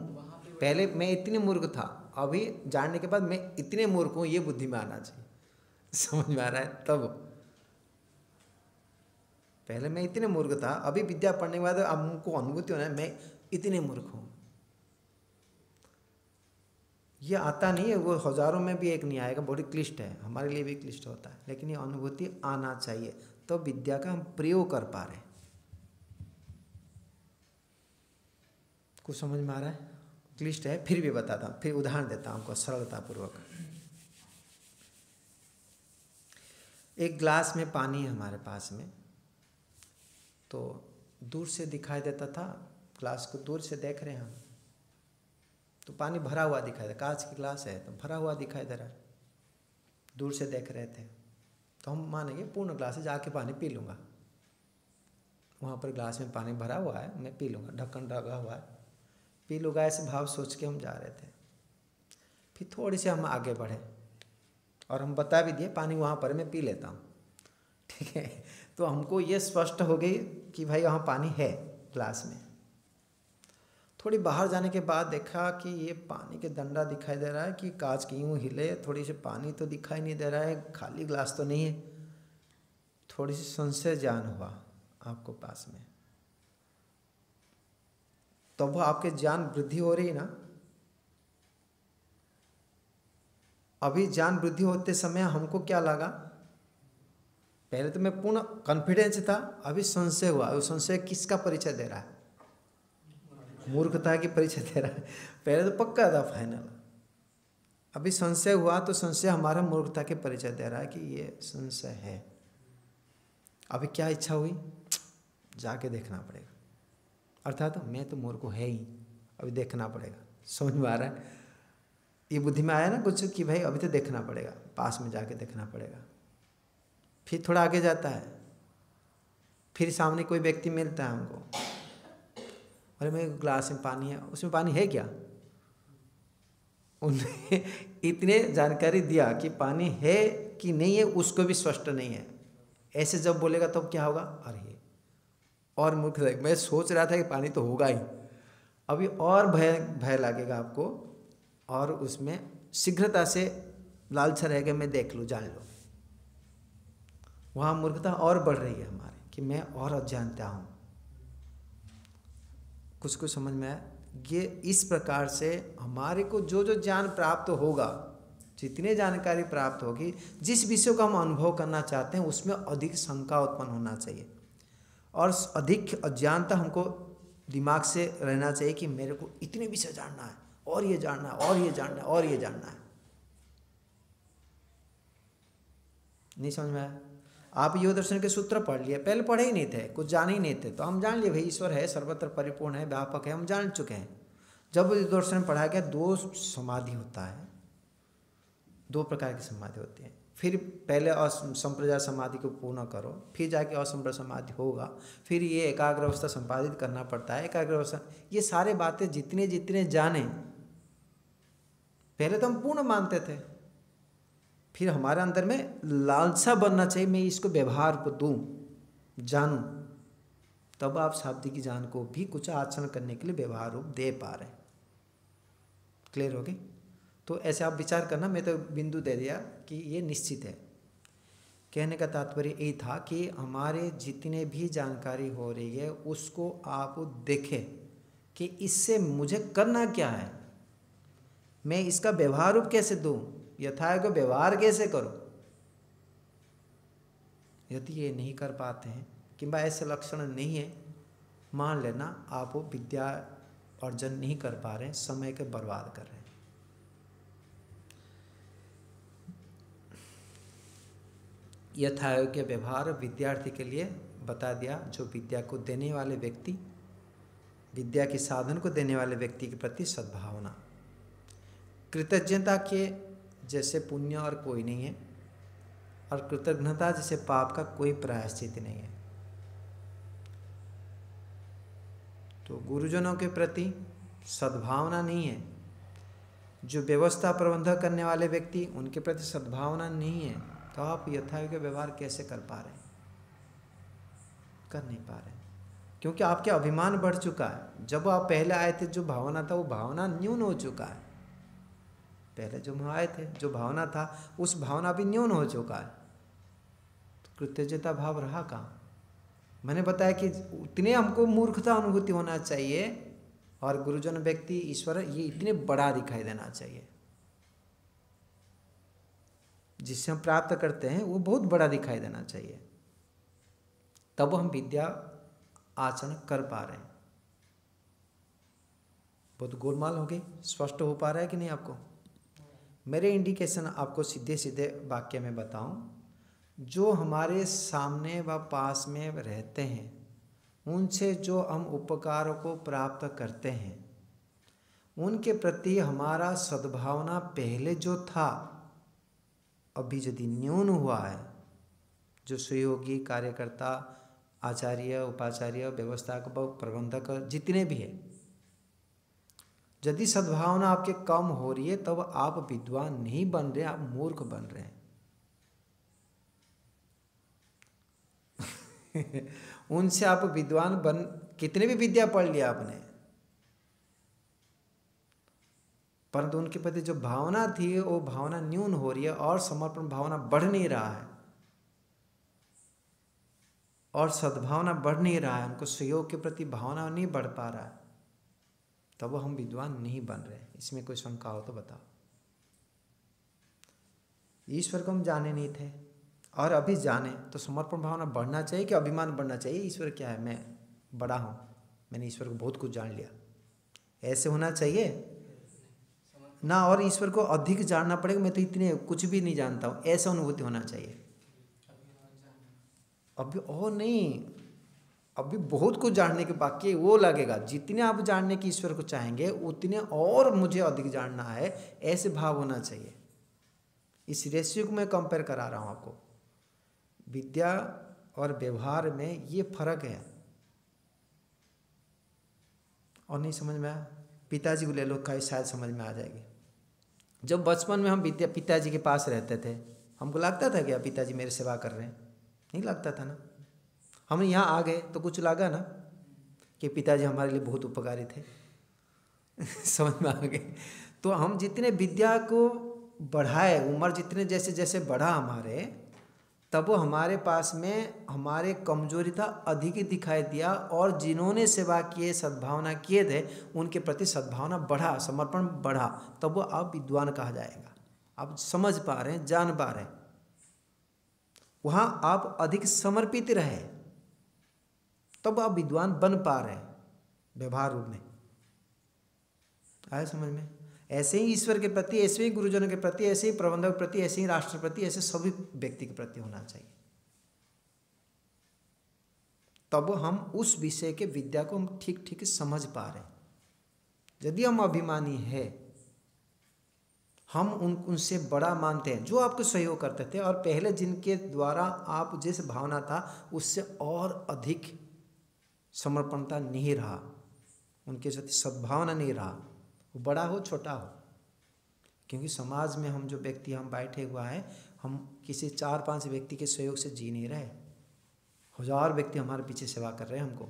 Speaker 1: पहले मैं इतनी मूर्ख था, अभी जानने के बाद मैं इतने मूर्ख हूँ, ये बुद्धि में आना चाहिए। समझ में आ रहा है? तब पहले मैं इतने मूर्ख था, अभी विद्या पढ़ने के बाद अब हमको अनुभूति होना है मैं इतने मूर्ख हूँ। ये आता नहीं है, वो हजारों में भी एक नहीं आएगा, बड़ी क्लिष्ट है, हमारे लिए भी क्लिष्ट होता है, लेकिन ये अनुभूति आना चाहिए, तो विद्या का हम प्रयोग कर पा रहे हैं। कुछ समझ में आ रहा है? क्लिष्ट है, फिर भी बताता हूँ, फिर उदाहरण देता हूँ आपको सरलता पूर्वक। एक ग्लास में पानी है हमारे पास में, तो दूर से दिखाई देता था, ग्लास को दूर से देख रहे हैं हम, तो पानी भरा हुआ दिखाई दे, कांच की ग्लास है तो भरा हुआ दिखाई दे रहा है, दूर से देख रहे थे, तो हम मानेंगे पूर्ण ग्लास से जाके पानी पी लूँगा। वहाँ पर ग्लास में पानी भरा हुआ है, मैं पी लूँगा, ढक्कन लगा हुआ है, पी लूँगा, ऐसे भाव सोच के हम जा रहे थे। फिर थोड़ी से हम आगे बढ़े और हम बता भी दिए पानी वहाँ पर मैं पी लेता हूँ, ठीक है। तो हमको ये स्पष्ट हो गई कि भाई वहाँ पानी है ग्लास में। थोड़ी बाहर जाने के बाद देखा कि ये पानी के डंडा दिखाई दे रहा है कि कांच की यूँ हिले, थोड़ी सी पानी तो दिखाई नहीं दे रहा है, खाली ग्लास तो नहीं है। थोड़ी सी संशय ज्ञान हुआ आपको पास में, तो वो आपके ज्ञान वृद्धि हो रही ना। अभी ज्ञान वृद्धि होते समय हमको क्या लगा, पहले तो मैं पूर्ण कॉन्फिडेंस था, अभी संशय हुआ। वो संशय किसका परिचय दे रहा है? मूर्खता की परिचय दे रहा है। पहले तो पक्का था फाइनल, अभी संशय हुआ, तो संशय हमारा मूर्खता के परिचय दे रहा है कि ये संशय है। अभी क्या इच्छा हुई, जाके देखना पड़ेगा, अर्थात मैं तो मूर्ख है ही, अभी देखना पड़ेगा। समझ में आ रहा है? ये बुद्धि में आया ना कुछ कि भाई अभी तो देखना पड़ेगा, पास में जाके देखना पड़ेगा। फिर थोड़ा आगे जाता है, फिर सामने कोई व्यक्ति मिलता है हमको, अरे मेरे ग्लास में पानी है, उसमें पानी है क्या? उन्हें इतने जानकारी दिया कि पानी है कि नहीं है उसको भी स्पष्ट नहीं है। ऐसे जब बोलेगा तब क्या होगा, अरे और मूर्ख, मैं सोच रहा था कि पानी तो होगा ही, अभी और भय लगेगा आपको, और उसमें शीघ्रता से लालसा रहेगा मैं देख लूँ, जान लो। वहाँ मूर्खता और बढ़ रही है हमारे कि मैं और अज्ञानता हूँ। कुछ समझ में आया? ये इस प्रकार से हमारे को जो जो ज्ञान प्राप्त होगा जितने जानकारी प्राप्त होगी, जिस विषय को हम अनुभव करना चाहते हैं उसमें अधिक शंका उत्पन्न होना चाहिए और अधिक अज्ञानता हमको दिमाग से रहना चाहिए कि मेरे को इतने विषय जानना है और ये जानना है और ये जानना है और ये जानना है। नहीं समझ में आया? आप योग दर्शन के सूत्र पढ़ लिए, पहले पढ़े ही नहीं थे, कुछ जाने ही नहीं थे, तो हम जान लिए भाई ईश्वर है, सर्वत्र परिपूर्ण है, व्यापक है, हम जान चुके हैं। जब योग दर्शन पढ़ा गया, 2 समाधि होता है, 2 प्रकार की समाधि होती है। फिर पहले असंप्रजात समाधि को पूर्ण करो, फिर जाके असंप्रजात समाधि होगा, फिर ये एकाग्र अवस्था संपादित करना पड़ता है। एकाग्र अवस्था, ये सारे बातें जितने जितने जाने, पहले तो हम पूर्ण मानते थे, फिर हमारे अंदर में लालसा बनना चाहिए, मैं इसको व्यवहार को दूं, जानूं, तब आप शाब्दिक ज्ञान को भी कुछ आचरण करने के लिए व्यवहार रूप दे पा रहे हैं। क्लियर हो गई? तो ऐसे आप विचार करना, मैं तो बिंदु दे दिया कि ये निश्चित है। कहने का तात्पर्य यही था कि हमारे जितने भी जानकारी हो रही है उसको आप देखें कि इससे मुझे करना क्या है, मैं इसका व्यवहार रूप कैसे दूं, यथायोग्य व्यवहार कैसे करूं। यदि ये नहीं कर पाते हैं किंबा ऐसे लक्षण नहीं है, मान लेना आप विद्या अर्जन नहीं कर पा रहे हैं, समय के बर्बाद कर रहे हैं। यथायोग्य व्यवहार विद्यार्थी के लिए बता दिया, जो विद्या को देने वाले व्यक्ति, विद्या के साधन को देने वाले व्यक्ति के प्रति सद्भावना, कृतज्ञता के जैसे पुण्य और कोई नहीं है, और कृतज्ञता जैसे पाप का कोई प्रायश्चित नहीं है। तो गुरुजनों के प्रति सद्भावना नहीं है, जो व्यवस्था प्रबंधन करने वाले व्यक्ति, उनके प्रति सद्भावना नहीं है, तो आप यथायोग्य व्यवहार कैसे कर पा रहे हैं? कर नहीं पा रहे, क्योंकि आपके अभिमान बढ़ चुका है। जब आप पहले आए थे जो भावना था वो भावना न्यून हो चुका है। पहले जो हम आए थे जो भावना था उस भावना भी न्यून हो चुका है, तो कृतज्ञता भाव रहा कहाँ? मैंने बताया कि उतने हमको मूर्खता अनुभूति होना चाहिए और गुरुजन व्यक्ति ईश्वर ये इतने बड़ा दिखाई देना चाहिए, जिससे हम प्राप्त करते हैं वो बहुत बड़ा दिखाई देना चाहिए, तब हम विद्या आचरण कर पा रहे हैं। बहुत गोलमाल हो गई, स्पष्ट हो पा रहा है कि नहीं आपको? मेरे इंडिकेशन आपको सीधे सीधे वाक्य में बताऊं, जो हमारे सामने व पास में रहते हैं उनसे जो हम उपकार को प्राप्त करते हैं उनके प्रति हमारा सद्भावना पहले जो था अभी यदि न्यून हुआ है, जो सहयोगी कार्यकर्ता आचार्य उपाचार्य व्यवस्था प्रबंधक जितने भी हैं, यदि सद्भावना आपके कम हो रही है तब आप विद्वान नहीं बन रहे, आप मूर्ख बन रहे हैं। उनसे आप विद्वान बन, कितने भी विद्या पढ़ लिया आपने, परंतु उनके प्रति जो भावना थी वो भावना न्यून हो रही है और समर्पण भावना बढ़ नहीं रहा है और सद्भावना बढ़ नहीं रहा है, उनको सहयोग के प्रति भावना नहीं बढ़ पा रहा है, तब हम विद्वान नहीं बन रहे। इसमें कोई शंका हो तो बताओ। ईश्वर को हम जाने नहीं थे और अभी जाने तो समर्पण भावना बढ़ना चाहिए कि अभिमान बढ़ना चाहिए? ईश्वर क्या है, मैं बड़ा हूँ, मैंने ईश्वर को बहुत कुछ जान लिया, ऐसे होना चाहिए ना? और ईश्वर को अधिक जानना पड़ेगा, मैं तो इतने कुछ भी नहीं जानता हूँ, ऐसा अनुभूति होना चाहिए। अभी और नहीं, अभी बहुत कुछ जानने के बाकी वो लगेगा। जितने आप जानने की ईश्वर को चाहेंगे उतने और मुझे अधिक जानना है, ऐसे भाव होना चाहिए। इस रेशियो को मैं कंपेयर करा रहा हूँ आपको। विद्या और व्यवहार में ये फर्क है। और नहीं समझ में आया? पिताजी को ले लो, कहीं शायद समझ में आ जाएगी। जब बचपन में हम पिताजी के पास रहते थे, हमको लगता था क्या पिताजी मेरी सेवा कर रहे हैं? नहीं लगता था ना। हम यहाँ आ गए तो कुछ लगा ना कि पिताजी हमारे लिए बहुत उपकारी थे। समझ में आ गए। तो हम जितने विद्या को बढ़ाए, उम्र जितने जैसे जैसे बढ़ा हमारे, तब वो हमारे पास में हमारे कमजोरी था अधिक ही दिखाई दिया, और जिन्होंने सेवा किए सद्भावना किए थे उनके प्रति सद्भावना बढ़ा, समर्पण बढ़ा, तब वो अब विद्वान कहा जाएगा। आप समझ पा रहे हैं, जान पा रहे हैं, वहाँ आप अधिक समर्पित रहे, तब आप विद्वान बन पा रहे हैं व्यवहार रूप में। आया समझ में? ऐसे ही ईश्वर के प्रति, ऐसे ही गुरुजनों के प्रति, ऐसे ही प्रबंधक के प्रति, ऐसे ही राष्ट्र के प्रति, ऐसे सभी व्यक्ति के प्रति होना चाहिए। तब हम उस विषय के विद्या को हम ठीक ठीक समझ पा रहे हैं। यदि हम अभिमानी है, हम उनसे बड़ा मानते हैं, जो आपको सहयोग करते थे और पहले जिनके द्वारा आप जिस भावना था उससे और अधिक समर्पणता नहीं रहा, उनके साथ सद्भावना नहीं रहा, वो बड़ा हो छोटा हो। क्योंकि समाज में हम जो व्यक्ति हम बैठे हुआ है, हम किसी 4-5 व्यक्ति के सहयोग से जी नहीं रहे, 1000 व्यक्ति हमारे पीछे सेवा कर रहे हैं हमको।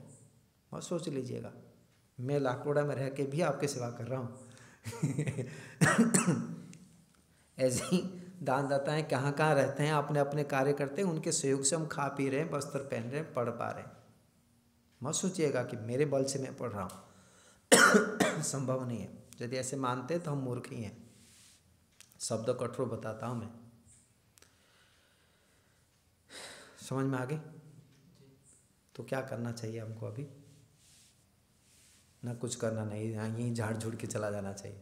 Speaker 1: और सोच लीजिएगा, मैं लाखोड़ा में रह के भी आपके सेवा कर रहा हूँ। ऐसे ही दानदाताएँ कहाँ कहाँ रहते हैं, अपने अपने कार्य करते हैं, उनके सहयोग से हम खा पी रहे हैं, वस्त्र पहन रहे हैं, पढ़ पा रहे हैं। मत सोचिएगा कि मेरे बल से मैं पढ़ रहा हूँ। संभव नहीं है। यदि ऐसे मानते तो हम मूर्ख ही हैं। शब्द कठोर बताता हूँ मैं। समझ में आ गई? तो क्या करना चाहिए हमको अभी? ना कुछ करना नहीं, यहीं झाड़ झूड़ के चला जाना चाहिए।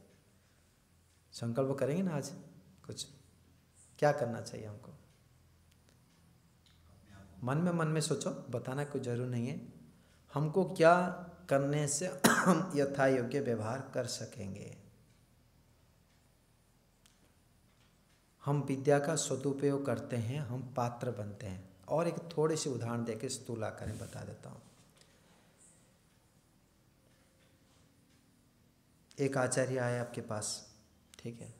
Speaker 1: संकल्प करेंगे ना आज कुछ, क्या करना चाहिए हमको? मन में सोचो, बताना कोई जरूर नहीं है। हमको क्या करने से हम यथा योग्य व्यवहार कर सकेंगे, हम विद्या का सदुपयोग करते हैं, हम पात्र बनते हैं। और एक थोड़े से उदाहरण देके स्थूल आकार में बता देता हूँ। एक आचार्य आए आपके पास, ठीक है,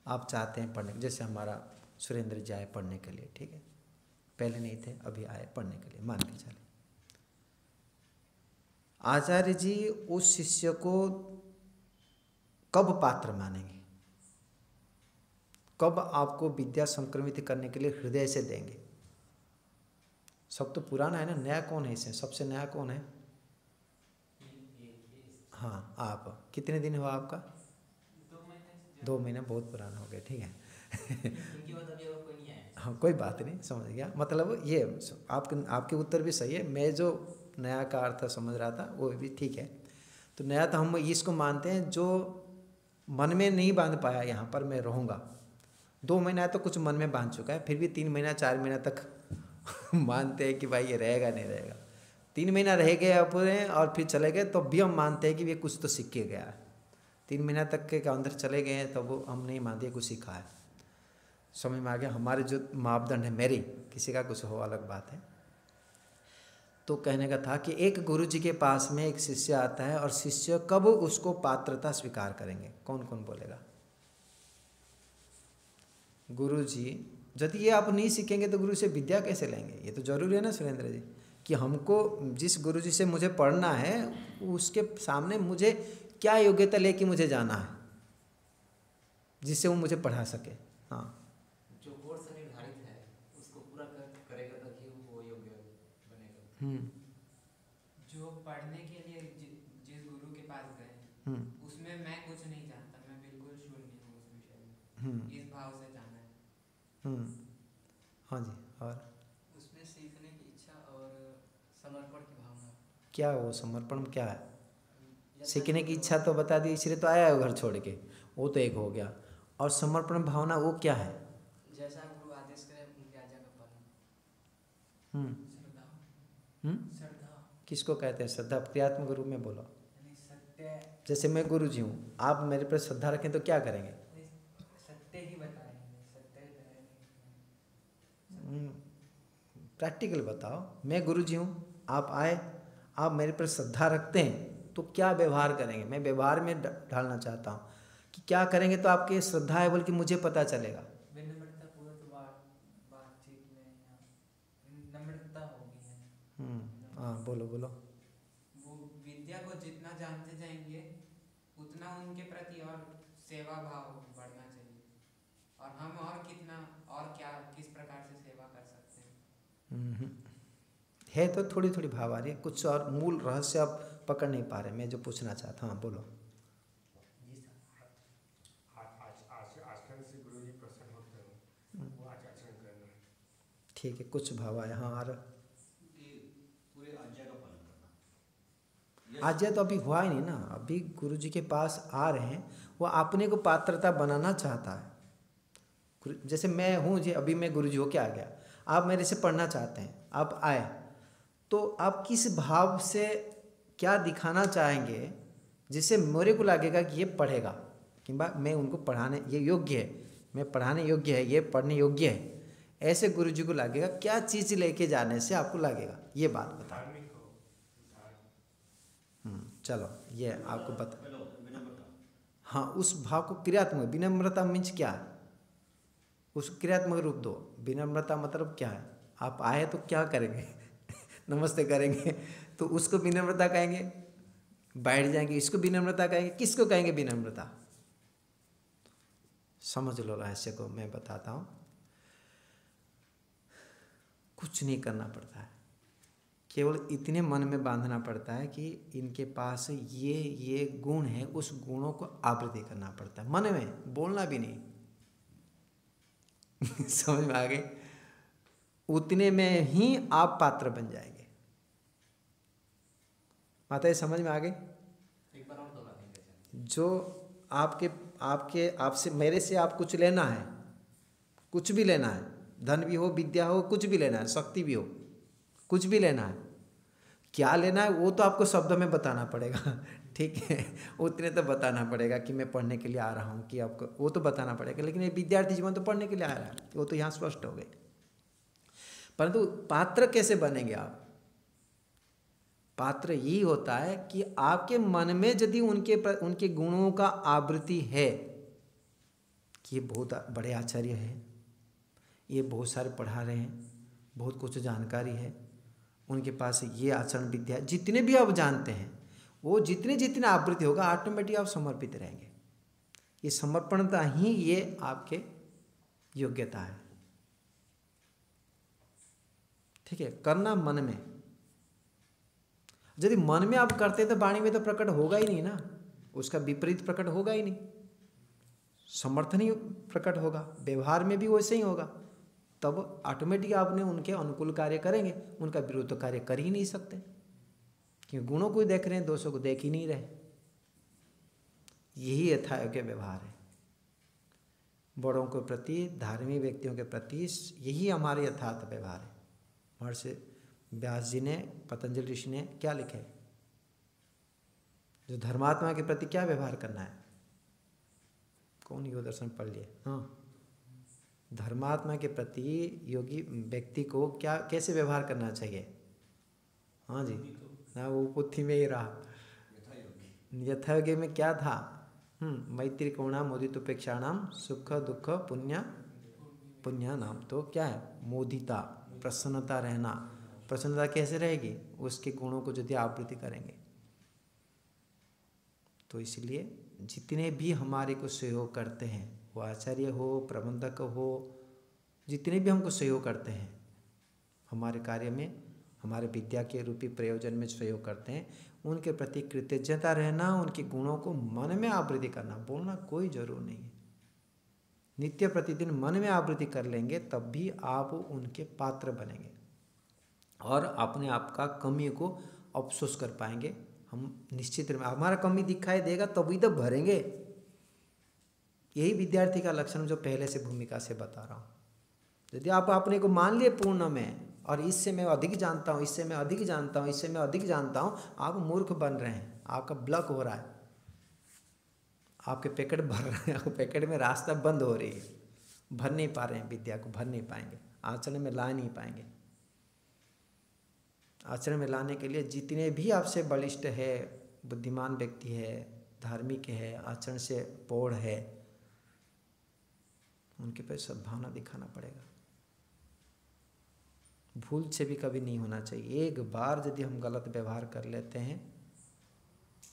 Speaker 1: आप चाहते हैं पढ़ने, जैसे हमारा सुरेंद्र जी आए पढ़ने के लिए, ठीक है, पहले नहीं थे, अभी आए पढ़ने के लिए, मान के चले। आचार्य जी उस शिष्य को कब पात्र मानेंगे, कब आपको विद्या संक्रमित करने के लिए हृदय से देंगे? सब तो पुराना है ना, नया कौन है इसमें? सबसे नया कौन है? हाँ, आप। कितने दिन हुआ आपका? 2 महीने बहुत पुराना हो गया, ठीक है। हाँ, कोई बात नहीं, समझ गया। मतलब ये आपके उत्तर भी सही है, मैं जो नया का अर्थ समझ रहा था वो भी ठीक है। तो नया तो हम इसको मानते हैं जो मन में नहीं बांध पाया, यहाँ पर मैं रहूँगा। 2 महीना तो कुछ मन में बांध चुका है, फिर भी 3 महीना 4 महीना तक मानते हैं कि भाई ये रहेगा नहीं रहेगा। 3 महीना रह गए पूरे और फिर चले गए, तो भी हम मानते हैं कि ये कुछ तो सीख के गया है। 3 महीना तक के अंदर चले गए हैं, तो वो हम नहीं मानते कुछ सीखा है। समझ में आ गया? हमारे जो मापदंड है, मेरी, किसी का कुछ हो अलग बात है। तो कहने का था कि एक गुरु जी के पास में एक शिष्य आता है, और शिष्य कब उसको पात्रता स्वीकार करेंगे? कौन कौन बोलेगा? गुरु जी, यदि ये आप नहीं सीखेंगे तो गुरु से विद्या कैसे लेंगे? ये तो जरूरी है ना सुरेंद्र जी, कि हमको जिस गुरु जी से मुझे पढ़ना है उसके सामने मुझे क्या योग्यता लेके मुझे जाना है, जिससे वो मुझे पढ़ा सके। हाँ,
Speaker 3: जो कोर्स निर्धारित है उसको पूरा करेगा तभी वो योग्य बनेगा।
Speaker 2: जो पढ़ने के लिए जिस गुरु के पास गए उसमें मैं कुछ नहीं जानता, मैं बिल्कुल शून्य हूँ उस विषय में, इस भाव से जाना है।
Speaker 1: हाँ जी। और
Speaker 4: उसमें सीखने की इच्छा और समर्पण की भावना। क्या
Speaker 1: वो समर्पण क्या है? सीखने की इच्छा तो बता दी, इसलिए तो आया है घर छोड़ के, वो तो एक हो गया। और समर्पण भावना वो क्या है?
Speaker 4: जैसा गुरु आदेश करे उनकी आज्ञा का पालन।
Speaker 2: श्रद्धा
Speaker 1: किसको कहते हैं श्रद्धा? क्रियात्मक रूप में बोलो।
Speaker 2: सत्य,
Speaker 1: जैसे मैं गुरु जी हूँ, आप मेरे पर श्रद्धा रखें तो क्या करेंगे?
Speaker 2: सत्य ही बताएंगे, सत्य
Speaker 1: प्रैक्टिकल बताओ। मैं गुरु जी हूँ, आप आए, आप मेरे पर श्रद्धा रखते हैं तो क्या व्यवहार करेंगे? मैं व्यवहार में ढालना चाहता हूँ कि क्या करेंगे तो आपके श्रद्धा है बोल के मुझे पता चलेगा।
Speaker 2: विनम्रता पूर्वक बातचीत में नम्रता होगी।
Speaker 1: हाँ, बोलो बोलो।
Speaker 2: वो विद्या को जितना जानते जाएंगे उतना उनके प्रति और सेवा भाव बढ़ना चाहिए, और हम और कितना और क्या किस प्रकार से सेवा कर सकते हैं।
Speaker 1: है तो थोड़ी थोड़ी भाव आ रही है, कुछ और मूल रहस्य आप पकड़ नहीं पा रहे। मैं जो पूछना चाहता हूँ, बोलो।
Speaker 5: आजकल से गुरुजी
Speaker 1: ठीक है, कुछ भाव आए। हाँ, और
Speaker 5: पूरे आज्ञा का पालन करना।
Speaker 1: आज्ञा तो अभी हुआ ही नहीं ना, अभी गुरु जी के पास आ रहे हैं, वो अपने को पात्रता बनाना चाहता है। जैसे मैं हूँ जी, अभी मैं गुरु जी होके आ गया, आप मेरे से पढ़ना चाहते हैं, आप आए, तो आप किस भाव से क्या दिखाना चाहेंगे जिससे मेरे को लगेगा कि ये पढ़ेगा, कि मैं उनको पढ़ाने ये योग्य है, मैं पढ़ाने योग्य है, ये पढ़ने योग्य है, ऐसे गुरु जी को लगेगा। क्या चीज़ लेके जाने से आपको लगेगा, ये बात बता। चलो ये आपको बता। हाँ, उस भाव को क्रियात्मक, विनम्रता मीन्स क्या है, उस क्रियात्मक रूप दो। विनम्रता मतलब क्या है, आप आए तो क्या करेंगे नमस्ते करेंगे, तो उसको विनम्रता कहेंगे, बैठ जाएंगे, इसको विनम्रता कहेंगे, किसको कहेंगे विनम्रता? समझ लो रहस्य को, मैं बताता हूँ। कुछ नहीं करना पड़ता है, केवल इतने मन में बांधना पड़ता है कि इनके पास ये गुण है, उस गुणों को आवृत्ति करना पड़ता है मन में, बोलना भी नहीं समझ में आ गई? उतने में ही आप पात्र बन जाएंगे। माता ये समझ में आ गई?
Speaker 3: एक बार और दोहरा देंगे।
Speaker 1: जो आपसे मेरे से आप कुछ लेना है, कुछ भी लेना है, धन भी हो, विद्या हो, कुछ भी लेना है, शक्ति भी हो, कुछ भी लेना है, क्या लेना है वो तो आपको शब्दों में बताना पड़ेगा ठीक है, उतने तो बताना पड़ेगा कि मैं पढ़ने के लिए आ रहा हूँ, कि आपको वो तो बताना पड़ेगा। लेकिन ये विद्यार्थी जीवन तो पढ़ने के लिए आ रहा है, वो तो यहाँ स्पष्ट हो गए। परंतु पात्र कैसे बनेंगे आप? पात्र यही होता है कि आपके मन में यदि उनके गुणों का आवृत्ति है कि ये बहुत बड़े आचार्य हैं, ये बहुत सारे पढ़ा रहे हैं, बहुत कुछ जानकारी है, उनके पास ये आचरण विद्या, जितने भी आप जानते हैं, वो जितने आवृत्ति होगा ऑटोमेटिक आप समर्पित रहेंगे। ये समर्पणता ही ये आपके योग्यता है। ठीक है, करना मन में। यदि मन में आप करते तो वाणी में तो प्रकट होगा ही नहीं ना, उसका विपरीत प्रकट होगा ही नहीं, समर्थन ही प्रकट होगा, व्यवहार में भी वैसे ही होगा। तब ऑटोमेटिक आपने उनके अनुकूल कार्य करेंगे, उनका विरुद्ध कार्य कर ही नहीं सकते, क्योंकि गुणों को देख रहे हैं, दोषों को देख ही नहीं रहे। यही यथायोग्य व्यवहार है बड़ों के प्रति, धार्मिक व्यक्तियों के प्रति, यही हमारे यथार्थ व्यवहार है। महर्षि व्यास जी ने, पतंजलि ऋषि ने क्या लिखे, जो धर्मात्मा के प्रति क्या व्यवहार करना है, कौन योग दर्शन पढ़ लिए? हाँ, धर्मात्मा के प्रति योगी व्यक्ति को क्या कैसे व्यवहार करना चाहिए? हाँ जी, ना वो पुथी में ही रहा, यथायोग्य में क्या था? मैत्री कोणाम मोदित उपेक्षाणाम सुख दुख पुण्य नाम। तो क्या है? मोदिता, प्रसन्नता रहना। प्रसन्नता कैसे रहेगी? उसके गुणों को यदि आवृत्ति करेंगे। तो इसलिए जितने भी हमारे को सहयोग करते हैं, वो आचार्य हो, प्रबंधक हो, जितने भी हमको सहयोग करते हैं हमारे कार्य में, हमारे विद्या के रूपी प्रयोजन में सहयोग करते हैं, उनके प्रति कृतज्ञता रहना, उनके गुणों को मन में आवृत्ति करना, बोलना कोई जरूर नहीं है। नित्य प्रतिदिन मन में आवृत्ति कर लेंगे तब भी आप उनके पात्र बनेंगे और अपने आप का कमी को अफसोस कर पाएंगे। हम निश्चित रूप में हमारा कमी दिखाई देगा तभी तो भरेंगे। यही विद्यार्थी का लक्षण जो पहले से भूमिका से बता रहा हूँ। यदि आप अपने को मान लिए पूर्ण में और इससे मैं अधिक जानता हूँ, इससे मैं अधिक जानता हूँ, इससे मैं अधिक जानता हूँ, आप मूर्ख बन रहे हैं, आपका ब्लॉक हो रहा है, आपके पैकेट भर रहे हैं, आपके पैकेट में रास्ता बंद हो रही है, भर नहीं पा रहे हैं, विद्या को भर नहीं पाएंगे, आचरण में ला नहीं पाएंगे। आचरण में लाने के लिए जितने भी आपसे बलिष्ठ है, बुद्धिमान व्यक्ति है, धार्मिक है, आचरण से पौढ़ है, उनके पे सद्भावना दिखाना पड़ेगा। भूल से भी कभी नहीं होना चाहिए। एक बार यदि हम गलत व्यवहार कर लेते हैं,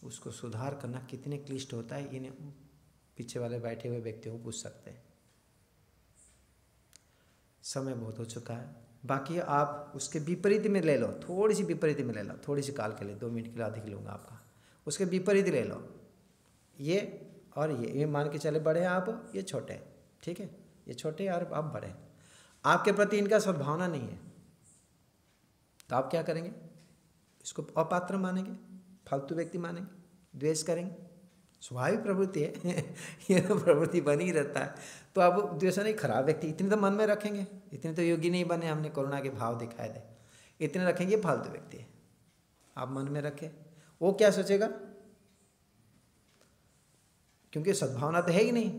Speaker 1: उसको सुधार करना कितने क्लिष्ट होता है, इन पीछे वाले बैठे हुए व्यक्तियों को पूछ सकते हैं। समय बहुत हो चुका है, बाकी आप उसके विपरीत में ले लो, थोड़ी सी विपरीत में ले लो, थोड़ी सी काल के लिए, 2 मिनट के लिए अधिक लूँगा आपका। उसके विपरीत ले लो, ये और ये मान के चले बड़े हैं आप, ये छोटे हैं, ठीक है, ये छोटे और आप बड़े हैं। आपके प्रति इनका सद्भावना नहीं है, तो आप क्या करेंगे? इसको अपात्र मानेंगे, फालतू व्यक्ति मानेंगे, द्वेष करेंगे। स्वाभाविक प्रवृत्ति है ये तो प्रवृत्ति बनी ही रहता है। तो अब द्वेष नहीं, खराब व्यक्ति इतने तो मन में रखेंगे, इतने तो योगी नहीं बने हमने करुणा के भाव दिखाए दे, इतने रखेंगे फालतू व्यक्ति है। आप मन में रखें, वो क्या सोचेगा? क्योंकि सद्भावना तो है ही नहीं,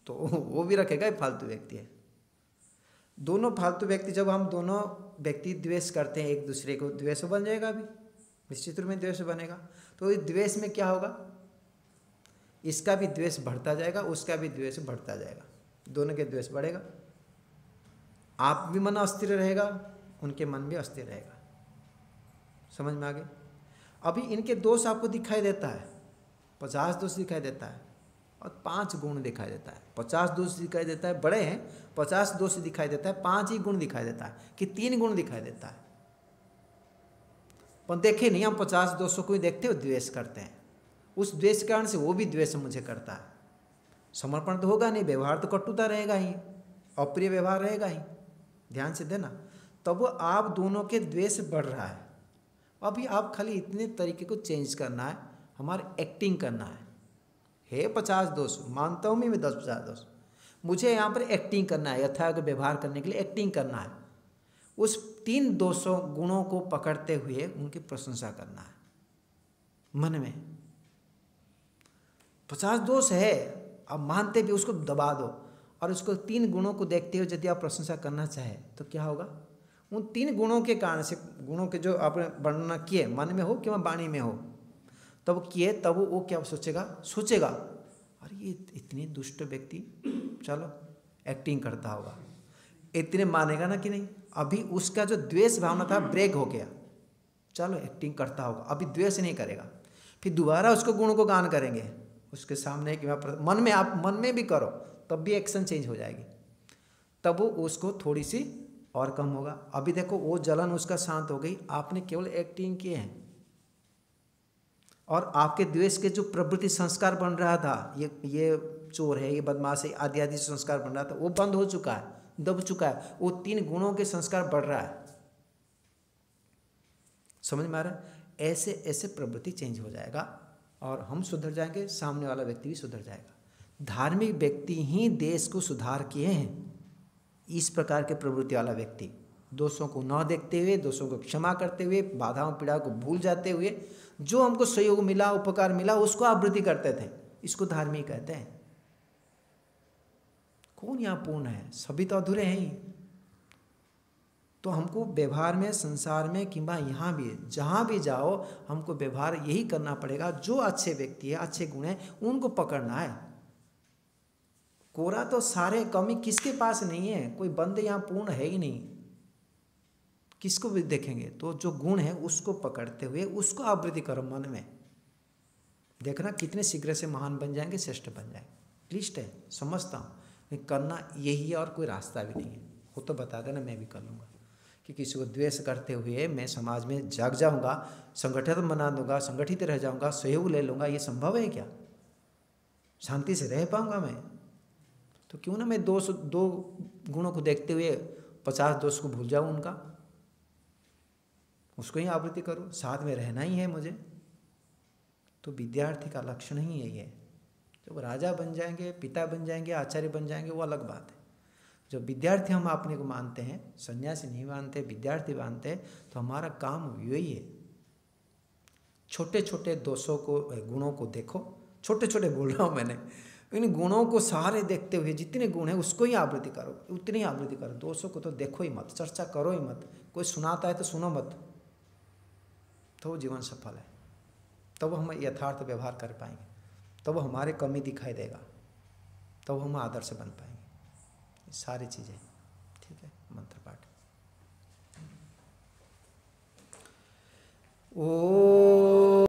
Speaker 1: तो वो भी रखेगा फालतू व्यक्ति है। दोनों फालतू व्यक्ति, जब हम दोनों व्यक्ति द्वेष करते हैं एक दूसरे को, द्वेष बन जाएगा, भी निश्चित रूप में द्वेष बनेगा। तो इस द्वेष में क्या होगा? इसका भी द्वेष बढ़ता जाएगा, उसका भी द्वेष बढ़ता जाएगा, दोनों के द्वेष बढ़ेगा। आप भी मन अस्थिर रहेगा, उनके मन भी अस्थिर रहेगा। समझ में आ गए? अभी इनके दोष आपको दिखाई देता है, 50 दोष दिखाई देता है और 5 गुण दिखाई देता है। 50 दोष दिखाई देता है, बड़े हैं, 50 दोष दिखाई देता है, 5 ही गुण दिखाई देता है कि 3 गुण दिखाई देता है। पर देखे नहीं, हम 50 दोषों को ही देखते हो, द्वेष करते हैं। उस द्वेष के कारण से वो भी द्वेष मुझे करता है। समर्पण तो होगा नहीं, व्यवहार तो कटुता रहेगा ही, अप्रिय व्यवहार रहेगा ही। ध्यान से देना, तब वो आप दोनों के द्वेष बढ़ रहा है। अभी आप खाली इतने तरीके को चेंज करना है, हमारे एक्टिंग करना है 50 दोष, मानता हूँ मैं 10-50 दोष, मुझे यहाँ पर एक्टिंग करना है, यथार्थ व्यवहार करने के लिए एक्टिंग करना है। उस 3 दोषों गुणों को पकड़ते हुए उनकी प्रशंसा करना है मन में। 50 दोष है, आप मानते भी, उसको दबा दो और उसको 3 गुणों को देखते हुए यदि आप प्रशंसा करना चाहे तो क्या होगा? उन 3 गुणों के कारण से, गुणों के जो आपने वर्णना किए, मन में हो कि वाणी में हो, तब किए, तब वो क्या सोचेगा अरे ये इतने दुष्ट व्यक्ति, चलो एक्टिंग करता होगा, इतने मानेगा ना कि नहीं। अभी उसका जो द्वेष भावना था ब्रेक हो गया, चलो एक्टिंग करता होगा, अभी द्वेष नहीं करेगा। फिर दोबारा उसको गुणों को गान करेंगे उसके सामने कि मन में, आप मन में भी करो तब भी एक्शन चेंज हो जाएगी, तब वो उसको थोड़ी सी और कम होगा। अभी देखो वो जलन उसका शांत हो गई, आपने केवल एक्टिंग किए हैं। और आपके द्वेष के जो प्रवृत्ति संस्कार बन रहा था, ये चोर है, ये बदमाश है, आदि आदि संस्कार बन रहा था, वो बंद हो चुका है, दब चुका है। वो 3 गुणों के संस्कार बढ़ रहा है। समझ में आ रहा है? ऐसे ऐसे प्रवृत्ति चेंज हो जाएगा और हम सुधर जाएंगे, सामने वाला व्यक्ति भी सुधर जाएगा। धार्मिक व्यक्ति ही देश को सुधार किए हैं। इस प्रकार के प्रवृत्ति वाला व्यक्ति, दोषों को न देखते हुए, दोषों को क्षमा करते हुए, बाधाओं पीड़ा को भूल जाते हुए, जो हमको सहयोग मिला, उपकार मिला, उसको आवृत्ति करते थे, इसको धार्मिक कहते हैं। कौन यहाँ पूर्ण है? सभी तो अधूरे हैं ही। तो हमको व्यवहार में, संसार में, किंवा यहाँ भी, जहाँ भी जाओ, हमको व्यवहार यही करना पड़ेगा। जो अच्छे व्यक्ति है, अच्छे गुण है, उनको पकड़ना है। कोरा तो सारे, कमी किसके पास नहीं है? कोई बंदे यहाँ पूर्ण है ही नहीं, किसको भी देखेंगे तो जो गुण है उसको पकड़ते हुए उसको आवृत्ति करो मन में। देखना कितने शीघ्र से महान बन जाएंगे, श्रेष्ठ बन जाएंगे। क्लिष्ट है, समझता हूँ, करना यही है और कोई रास्ता भी नहीं है। वो तो बता देना, मैं भी कर लूँगा कि किसी को द्वेष करते हुए मैं समाज में जाग जाऊँगा, संगठित बना दूंगा, संगठित रह जाऊँगा, सहयोग ले लूँगा। ये संभव है क्या? शांति से रह पाऊँगा मैं? तो क्यों ना मैं 2 गुणों को देखते हुए 50 दोष को भूल जाऊँ उनका, उसको ही आवृत्ति करूँ। साथ में रहना ही है मुझे। तो विद्यार्थी का लक्षण ही यही है। जब राजा बन जाएंगे, पिता बन जाएंगे, आचार्य बन जाएंगे, वो अलग बात है। जब विद्यार्थी हम अपने को मानते हैं, सन्यासी नहीं मानते, विद्यार्थी मानते हैं, तो हमारा काम यही है। छोटे छोटे दोषों को, गुणों को देखो, छोटे छोटे बोल रहा हूँ मैंने, इन गुणों को सारे देखते हुए जितने गुण हैं उसको ही आवृत्ति करो, उतनी ही आवृत्ति करो। दोषों को तो देखो ही मत, चर्चा करो ही मत। कोई सुनाता है तो सुनो मत, तो जीवन सफल है। तब हम यथार्थ व्यवहार कर पाएंगे, तब हमारे कमी दिखाई देगा, तब हम आदर्श बन पाएंगे। ये सारी चीज़ें ठीक है। मंत्र पाठ। ओ